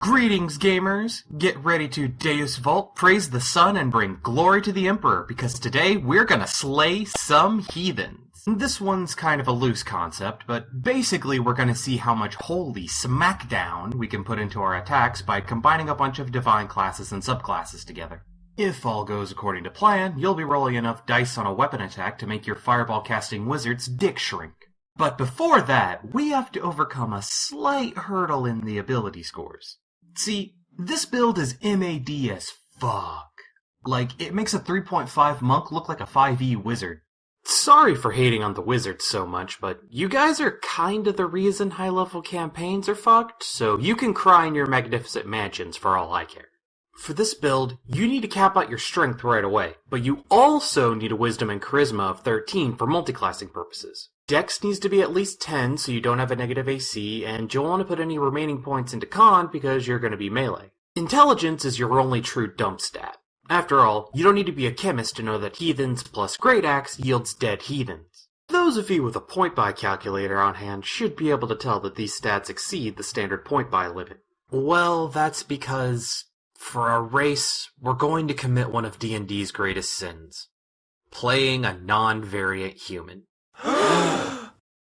Greetings, gamers! Get ready to Deus Vult, praise the sun, and bring glory to the Emperor, because today we're gonna slay some heathens. This one's kind of a loose concept, but basically we're gonna see how much holy smackdown we can put into our attacks by combining a bunch of divine classes and subclasses together. If all goes according to plan, you'll be rolling enough dice on a weapon attack to make your fireball casting wizard's dick shrink. But before that, we have to overcome a slight hurdle in the ability scores. See, this build is MAD as fuck. Like, it makes a 3.5 monk look like a 5e wizard. Sorry for hating on the wizards so much, but you guys are kinda the reason high-level campaigns are fucked, so you can cry in your magnificent mansions for all I care. For this build, you need to cap out your strength right away, but you also need a wisdom and charisma of 13 for multiclassing purposes. Dex needs to be at least 10 so you don't have a negative AC, and you'll want to put any remaining points into con because you're going to be melee. Intelligence is your only true dump stat. After all, you don't need to be a chemist to know that heathens plus great axe yields dead heathens. Those of you with a point buy calculator on hand should be able to tell that these stats exceed the standard point buy limit. Well, that's because for our race, we're going to commit one of D&D's greatest sins. Playing a non-variant human.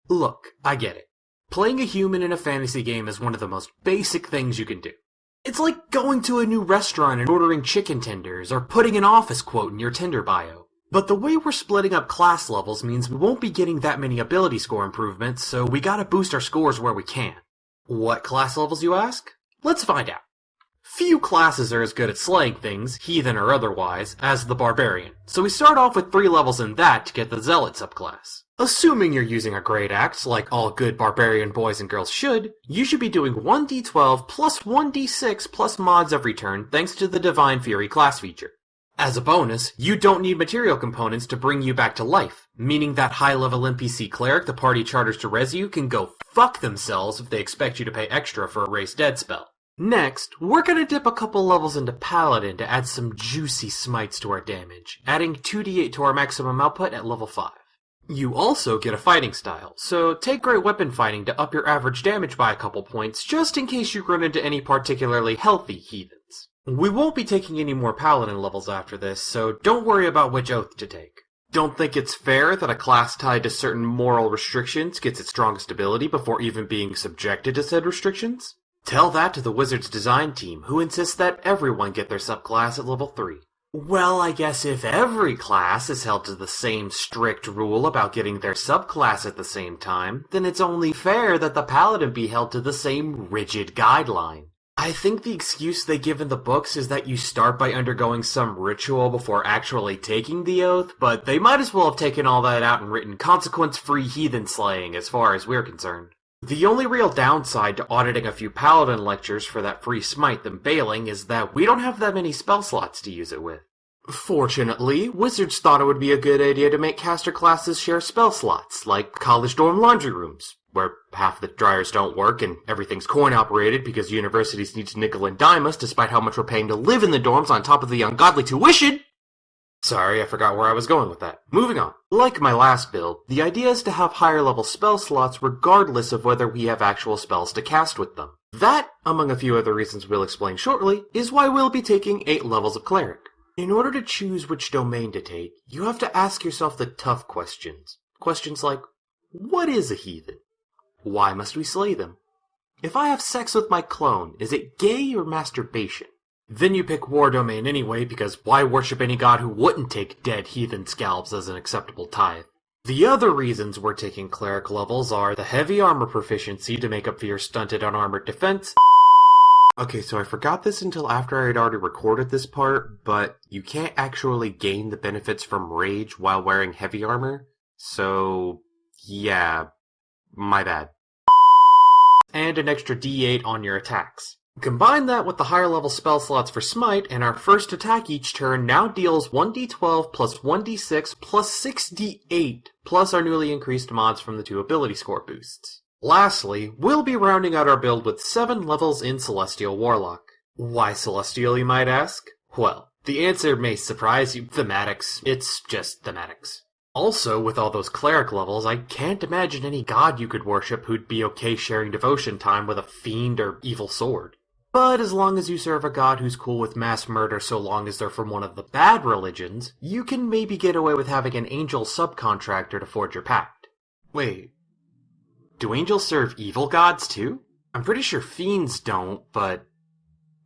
Look, I get it. Playing a human in a fantasy game is one of the most basic things you can do. It's like going to a new restaurant and ordering chicken tenders, or putting an office quote in your Tinder bio. But the way we're splitting up class levels means we won't be getting that many ability score improvements, so we gotta boost our scores where we can. What class levels, you ask? Let's find out. Few classes are as good at slaying things, heathen or otherwise, as the barbarian, so we start off with 3 levels in that to get the zealot subclass. Assuming you're using a great axe, like all good barbarian boys and girls should, you should be doing 1d12 plus 1d6 plus mods every turn thanks to the Divine Fury class feature. As a bonus, you don't need material components to bring you back to life, meaning that high-level NPC cleric the party charters to res you can go fuck themselves if they expect you to pay extra for a raise dead spell. Next, we're gonna dip a couple levels into Paladin to add some juicy smites to our damage, adding 2d8 to our maximum output at level 5. You also get a fighting style, so take great weapon fighting to up your average damage by a couple points just in case you run into any particularly healthy heathens. We won't be taking any more Paladin levels after this, so don't worry about which oath to take. Don't think it's fair that a class tied to certain moral restrictions gets its strongest ability before even being subjected to said restrictions? Tell that to the Wizards design team, who insists that everyone get their subclass at level 3. Well, I guess if every class is held to the same strict rule about getting their subclass at the same time, then it's only fair that the Paladin be held to the same rigid guideline. I think the excuse they give in the books is that you start by undergoing some ritual before actually taking the oath, but they might as well have taken all that out and written consequence-free heathen slaying as far as we're concerned. The only real downside to auditing a few Paladin lectures for that free smite them bailing is that we don't have that many spell slots to use it with. Fortunately, Wizards thought it would be a good idea to make caster classes share spell slots, like college dorm laundry rooms, where half the dryers don't work and everything's coin-operated because universities need to nickel and dime us despite how much we're paying to live in the dorms on top of the ungodly tuition! Sorry, I forgot where I was going with that. Moving on. Like my last build, the idea is to have higher level spell slots regardless of whether we have actual spells to cast with them. That, among a few other reasons we'll explain shortly, is why we'll be taking 8 levels of Cleric. In order to choose which domain to take, you have to ask yourself the tough questions. Questions like, what is a heathen? Why must we slay them? If I have sex with my clone, is it gay or masturbation? Then you pick war domain anyway, because why worship any god who wouldn't take dead heathen scalps as an acceptable tithe? The other reasons we're taking cleric levels are the heavy armor proficiency to make up for your stunted unarmored defense. Okay, so I forgot this until after I had already recorded this part, but you can't actually gain the benefits from rage while wearing heavy armor, so yeah, my bad. And an extra d8 on your attacks. Combine that with the higher level spell slots for Smite, and our first attack each turn now deals 1d12 plus 1d6 plus 6d8, plus our newly increased mods from the 2 ability score boosts. Lastly, we'll be rounding out our build with 7 levels in Celestial Warlock. Why Celestial, you might ask? Well, the answer may surprise you. Thematics. It's just thematics. Also, with all those cleric levels, I can't imagine any god you could worship who'd be okay sharing devotion time with a fiend or evil sword. But as long as you serve a god who's cool with mass murder so long as they're from one of the bad religions, you can maybe get away with having an angel subcontractor to forge your pact. Wait, do angels serve evil gods too? I'm pretty sure fiends don't, but...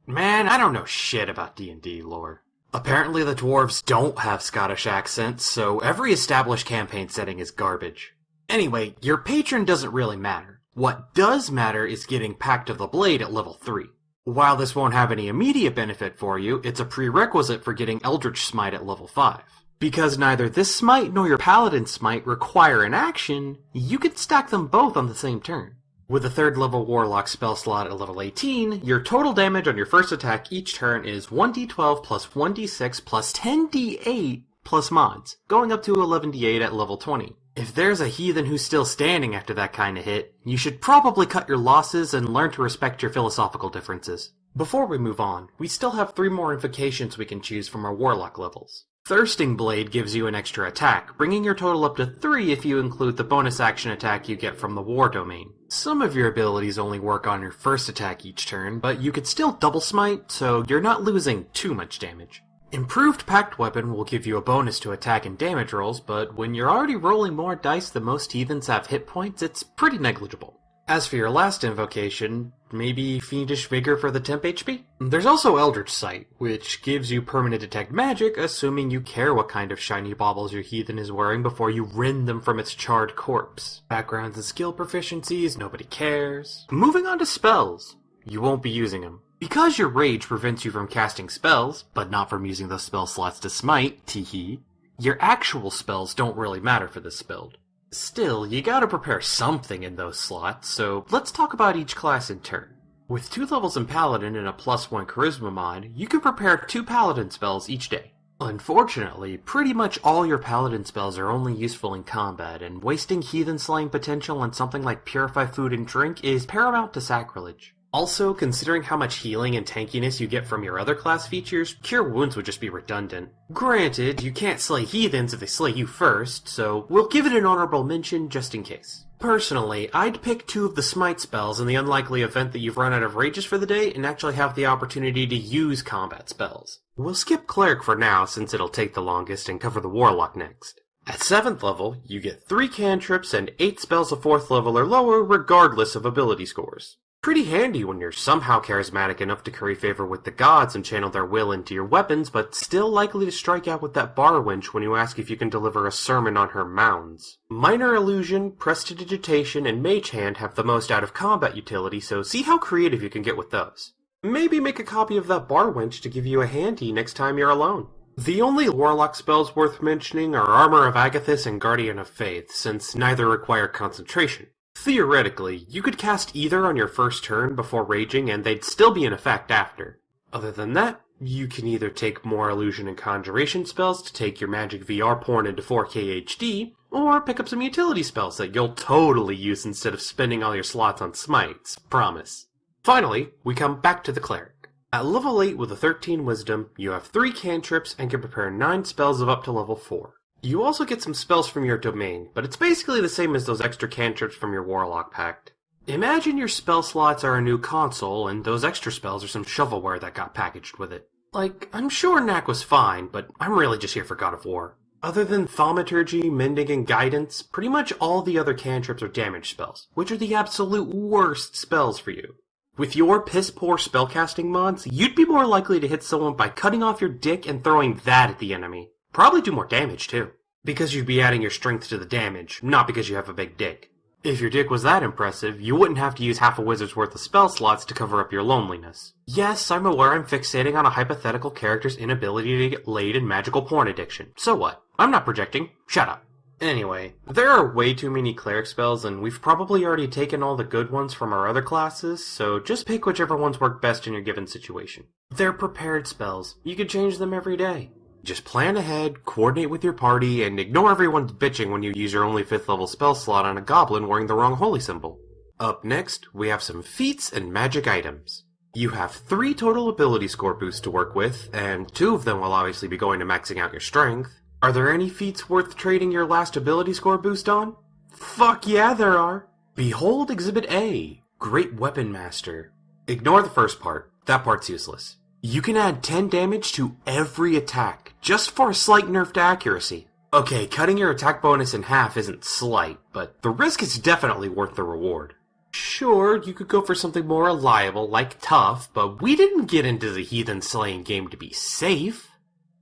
Man, I don't know shit about D&D lore. Apparently the dwarves don't have Scottish accents, so every established campaign setting is garbage. Anyway, your patron doesn't really matter. What does matter is getting Pact of the Blade at level 3. While this won't have any immediate benefit for you, it's a prerequisite for getting Eldritch Smite at level 5. Because neither this smite nor your Paladin Smite require an action, you can stack them both on the same turn. With a 3rd level Warlock spell slot at level 18, your total damage on your first attack each turn is 1d12 plus 1d6 plus 10d8 plus mods, going up to 11d8 at level 20. If there's a heathen who's still standing after that kind of hit, you should probably cut your losses and learn to respect your philosophical differences. Before we move on, we still have 3 more invocations we can choose from our Warlock levels. Thirsting Blade gives you an extra attack, bringing your total up to 3 if you include the bonus action attack you get from the War Domain. Some of your abilities only work on your first attack each turn, but you could still double smite, so you're not losing too much damage. Improved Pact Weapon will give you a bonus to attack and damage rolls, but when you're already rolling more dice than most heathens have hit points, it's pretty negligible. As for your last invocation, maybe Fiendish Vigor for the temp HP? There's also Eldritch Sight, which gives you permanent detect magic, assuming you care what kind of shiny baubles your heathen is wearing before you rend them from its charred corpse. Backgrounds and skill proficiencies, nobody cares. Moving on to spells. You won't be using them. Because your rage prevents you from casting spells, but not from using those spell slots to smite, teehee, your actual spells don't really matter for this build. Still, you gotta prepare something in those slots, so let's talk about each class in turn. With 2 levels in Paladin and a +1 Charisma mod, you can prepare 2 Paladin spells each day. Unfortunately, pretty much all your Paladin spells are only useful in combat, and wasting heathen slaying potential on something like Purify Food and Drink is paramount to sacrilege. Also, considering how much healing and tankiness you get from your other class features, Cure Wounds would just be redundant. Granted, you can't slay heathens if they slay you first, so we'll give it an honorable mention just in case. Personally, I'd pick 2 of the smite spells in the unlikely event that you've run out of rages for the day and actually have the opportunity to use combat spells. We'll skip Cleric for now since it'll take the longest and cover the Warlock next. At 7th level, you get 3 cantrips and 8 spells of 4th level or lower regardless of ability scores. Pretty handy when you're somehow charismatic enough to curry favor with the gods and channel their will into your weapons, but still likely to strike out with that bar wench when you ask if you can deliver a sermon on her mounds. Minor Illusion, Prestidigitation, and Mage Hand have the most out-of-combat utility, so see how creative you can get with those. Maybe make a copy of that bar wench to give you a handy next time you're alone. The only Warlock spells worth mentioning are Armor of Agathis and Guardian of Faith, since neither require concentration. Theoretically, you could cast either on your first turn before raging and they'd still be in effect after. Other than that, you can either take more illusion and conjuration spells to take your magic VR porn into 4K HD, or pick up some utility spells that you'll totally use instead of spending all your slots on smites, promise. Finally, we come back to the Cleric. At level 8 with a 13 Wisdom, you have 3 cantrips and can prepare 9 spells of up to level 4. You also get some spells from your domain, but it's basically the same as those extra cantrips from your Warlock Pact. Imagine your spell slots are a new console, and those extra spells are some shovelware that got packaged with it. Like, I'm sure Knack was fine, but I'm really just here for God of War. Other than Thaumaturgy, Mending, and Guidance, pretty much all the other cantrips are damage spells, which are the absolute worst spells for you. With your piss-poor spellcasting mods, you'd be more likely to hit someone by cutting off your dick and throwing that at the enemy. Probably do more damage, too. Because you'd be adding your strength to the damage, not because you have a big dick. If your dick was that impressive, you wouldn't have to use half a wizard's worth of spell slots to cover up your loneliness. Yes, I'm aware I'm fixating on a hypothetical character's inability to get laid and magical porn addiction. So what? I'm not projecting. Shut up. Anyway, there are way too many cleric spells, and we've probably already taken all the good ones from our other classes, so just pick whichever ones work best in your given situation. They're prepared spells. You can change them every day. Just plan ahead, coordinate with your party, and ignore everyone's bitching when you use your only 5th level spell slot on a goblin wearing the wrong holy symbol. Up next, we have some feats and magic items. You have 3 total ability score boosts to work with, and 2 of them will obviously be going to maxing out your strength. Are there any feats worth trading your last ability score boost on? Fuck yeah, there are! Behold Exhibit A, Great Weapon Master. Ignore the first part. that part's useless. You can add 10 damage to every attack, just for a slight nerf to accuracy. Okay, cutting your attack bonus in half isn't slight, but the risk is definitely worth the reward. Sure, you could go for something more reliable, like tough, but we didn't get into the Heathen slaying game to be safe.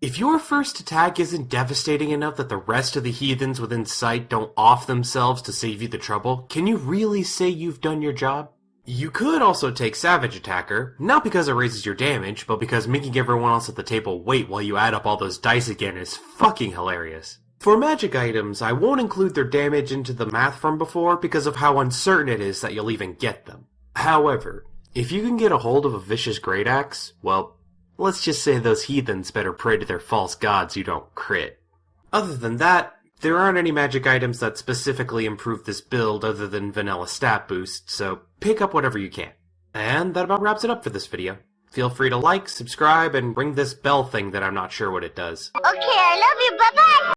If your first attack isn't devastating enough that the rest of the Heathens within sight don't off themselves to save you the trouble, can you really say you've done your job? You could also take Savage Attacker, not because it raises your damage, but because making everyone else at the table wait while you add up all those dice again is fucking hilarious. For magic items, I won't include their damage into the math from before because of how uncertain it is that you'll even get them. However, if you can get a hold of a Vicious Great Axe, well, let's just say those Heathens better pray to their false gods you don't crit. Other than that, there aren't any magic items that specifically improve this build other than vanilla stat boost, so pick up whatever you can. And that about wraps it up for this video. Feel free to like, subscribe, and ring this bell thing that I'm not sure what it does. Okay, I love you, bye-bye!